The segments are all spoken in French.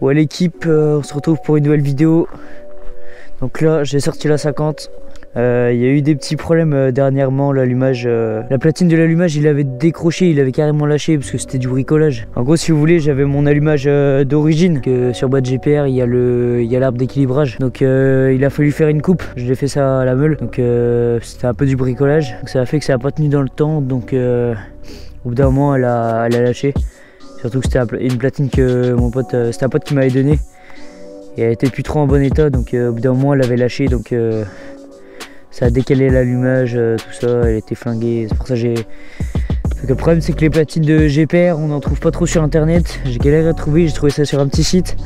Ouais l'équipe, on se retrouve pour une nouvelle vidéo. Donc là j'ai sorti la 50. Il y a eu des petits problèmes dernièrement, l'allumage, la platine de l'allumage il avait décroché, il avait carrément lâché parce que c'était du bricolage. En gros si vous voulez j'avais mon allumage d'origine, que sur boîte GPR il y a l'arbre d'équilibrage. Donc il a fallu faire une coupe, je l'ai fait ça à la meule, donc c'était un peu du bricolage. Donc ça a fait que ça n'a pas tenu dans le temps, donc au bout d'un moment elle a lâché. Surtout que c'était une platine que mon pote, c'était un pote qui m'avait donné. Et elle était plus trop en bon état, donc au bout d'un moment elle avait lâché, donc ça a décalé l'allumage, tout ça, elle était flinguée. C'est pour ça que j'ai... Le problème c'est que les platines de GPR on n'en trouve pas trop sur internet. J'ai galéré à trouver, j'ai trouvé ça sur un petit site.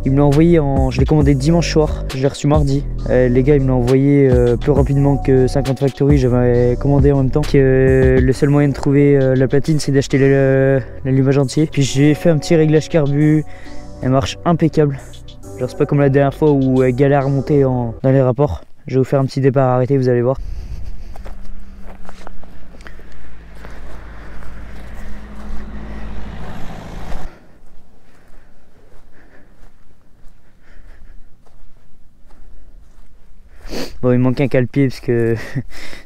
Ils me l'ont envoyé je l'ai commandé dimanche soir, je l'ai reçu mardi. Les gars ils me l'ont envoyé plus rapidement que 50 Factory, j'avais commandé en même temps. Le seul moyen de trouver la platine c'est d'acheter l'allumage entier. Puis j'ai fait un petit réglage carbu, elle marche impeccable. Genre c'est pas comme la dernière fois où elle galère à monter dans les rapports. Je vais vous faire un petit départ arrêté, vous allez voir. Bon, il manque un cale-pied parce que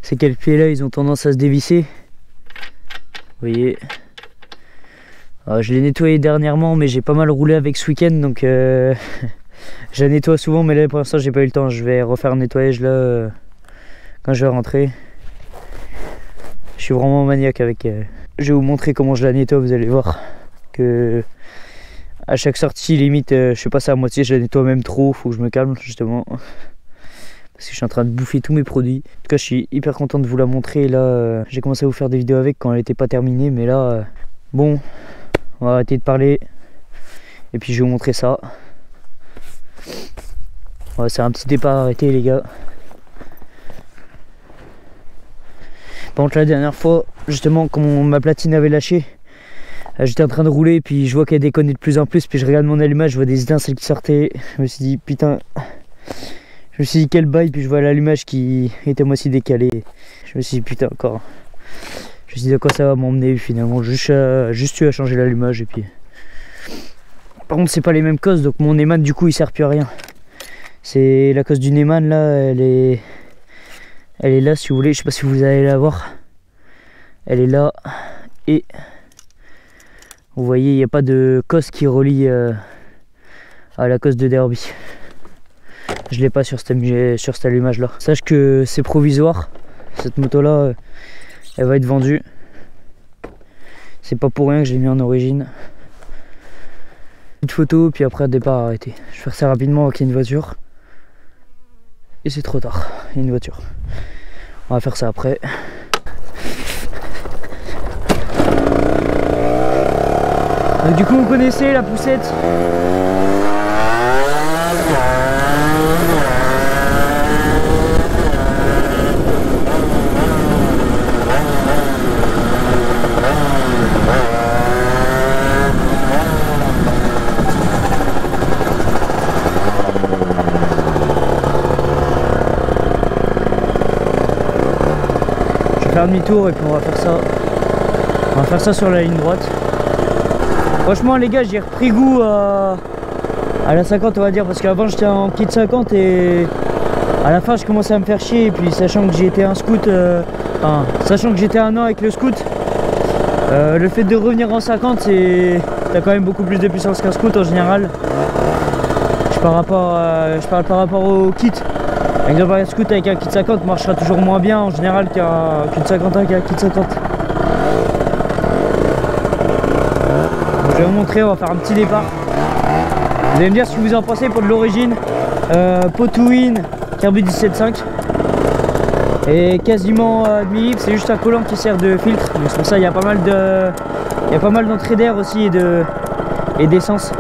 ces cale-pieds là ils ont tendance à se dévisser. Vous voyez. Alors, je l'ai nettoyé dernièrement mais j'ai pas mal roulé avec ce week-end donc je la nettoie souvent, mais là pour l'instant j'ai pas eu le temps. Je vais refaire un nettoyage là quand je vais rentrer. Je suis vraiment maniaque avec. Je vais vous montrer comment je la nettoie, vous allez voir que à chaque sortie limite je fais pas ça à moitié, je la nettoie même trop, faut que je me calme justement. Parce que je suis en train de bouffer tous mes produits. En tout cas je suis hyper content de vous la montrer. Là j'ai commencé à vous faire des vidéos avec quand elle n'était pas terminée, mais là bon, on va arrêter de parler et puis je vais vous montrer ça. Ouais, c'est un petit départ arrêté les gars. Par contre la dernière fois justement quand ma platine avait lâché, j'étais en train de rouler puis je vois qu'elle déconnait de plus en plus, puis je regarde mon allumage, je vois des étincelles qui sortaient. Je me suis dit putain, je me suis dit quel bail, puis je vois l'allumage qui était moi aussi décalé. Je me suis dit putain encore. Je me suis dit à quoi ça va m'emmener finalement, juste eu à changer l'allumage et puis... Par contre c'est pas les mêmes causes, donc mon Neyman du coup il sert plus à rien. C'est la cause du Neyman là, elle est là si vous voulez, je sais pas si vous allez la voir. Elle est là et vous voyez il n'y a pas de cause qui relie à la cause de Derby. Je l'ai pas sur cet allumage là. Sache que c'est provisoire, cette moto là elle va être vendue. C'est pas pour rien que je l'ai mis en origine. Une photo puis après départ arrêté. Je vais faire ça rapidement avec une voiture. Et c'est trop tard, il y a une voiture. On va faire ça après. Donc, du coup vous connaissez la poussette. Faire demi-tour et puis on va faire ça sur la ligne droite. Franchement les gars j'ai repris goût à la 50 on va dire, parce qu'avant j'étais en kit 50 et à la fin je commençais à me faire chier, et puis sachant que j'étais un scout, sachant que j'étais un an avec le scout, le fait de revenir en 50 t'as quand même beaucoup plus de puissance qu'un scout en général. Je parle par rapport au kit. Par exemple, un scout avec un kit 50 marchera toujours moins bien en général qu'une 51 avec un kit 50. Donc, je vais vous montrer, on va faire un petit départ. Vous allez me dire ce que vous en pensez pour de l'origine. Potwin, carbu 17.5. Et quasiment demi-libre, c'est juste un collant qui sert de filtre. Donc c'est pour ça il y a pas mal d'entrée d'air aussi et d'essence.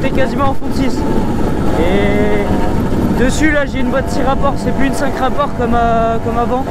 j'étais quasiment en fond de 6. Et dessus là j'ai une boîte 6 rapports, c'est plus une 5 rapports comme avant.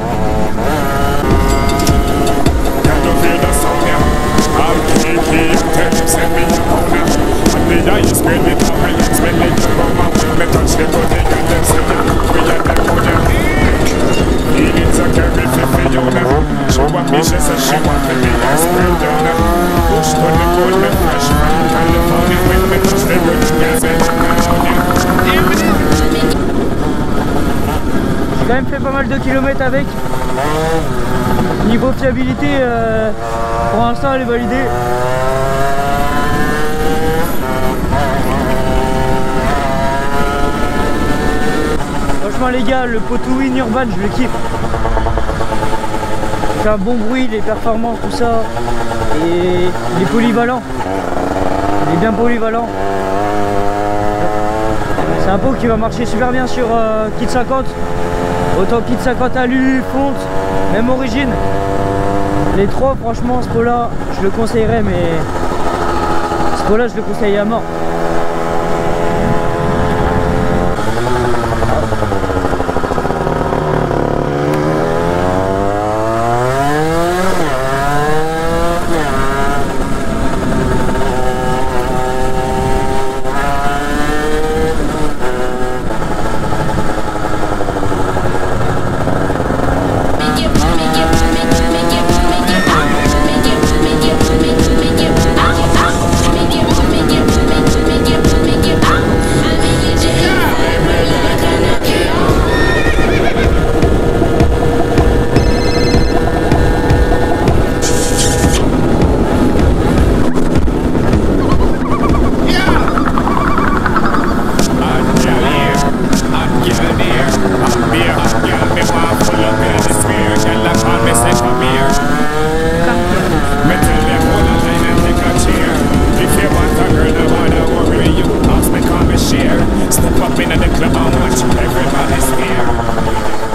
J'ai quand même fait pas mal de kilomètres avec. Niveau fiabilité, pour l'instant elle est validée. Franchement les gars, le Potowin Urban je le kiffe. Il fait un bon bruit, les performances, tout ça. Et il est polyvalent. Il est bien polyvalent. C'est un pot qui va marcher super bien sur Kit 50. Autant Kit 50 alu, fonte, même origine. Les trois, franchement, ce pot-là, je le conseillerais, mais ce pot-là, je le conseille à mort.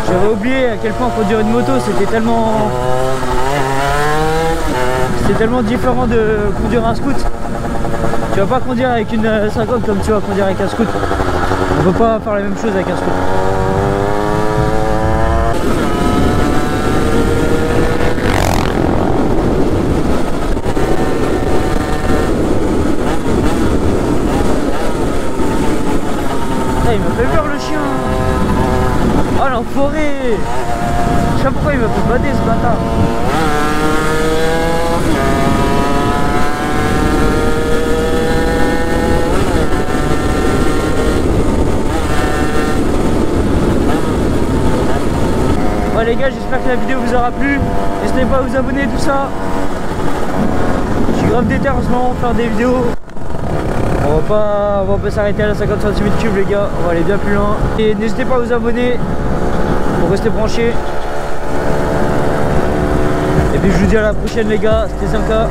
J'avais oublié à quel point conduire une moto c'était tellement différent de conduire un scoot. Tu vas pas conduire avec une 50 comme tu vas conduire avec un scoot. On peut pas faire la même chose avec un scoot. Ah, il m'a fait peur le chien. Oh l'enfoiré! Je sais pas pourquoi il m'a fait bader ce bâtard. Bon les gars, j'espère que la vidéo vous aura plu. N'hésitez pas à vous abonner, tout ça. Je suis grave déter en ce moment pour faire des vidéos. On va pas s'arrêter à la 50 cm3 les gars, on va aller bien plus loin. Et n'hésitez pas à vous abonner pour rester branchés. Et puis je vous dis à la prochaine les gars, c'était 5K.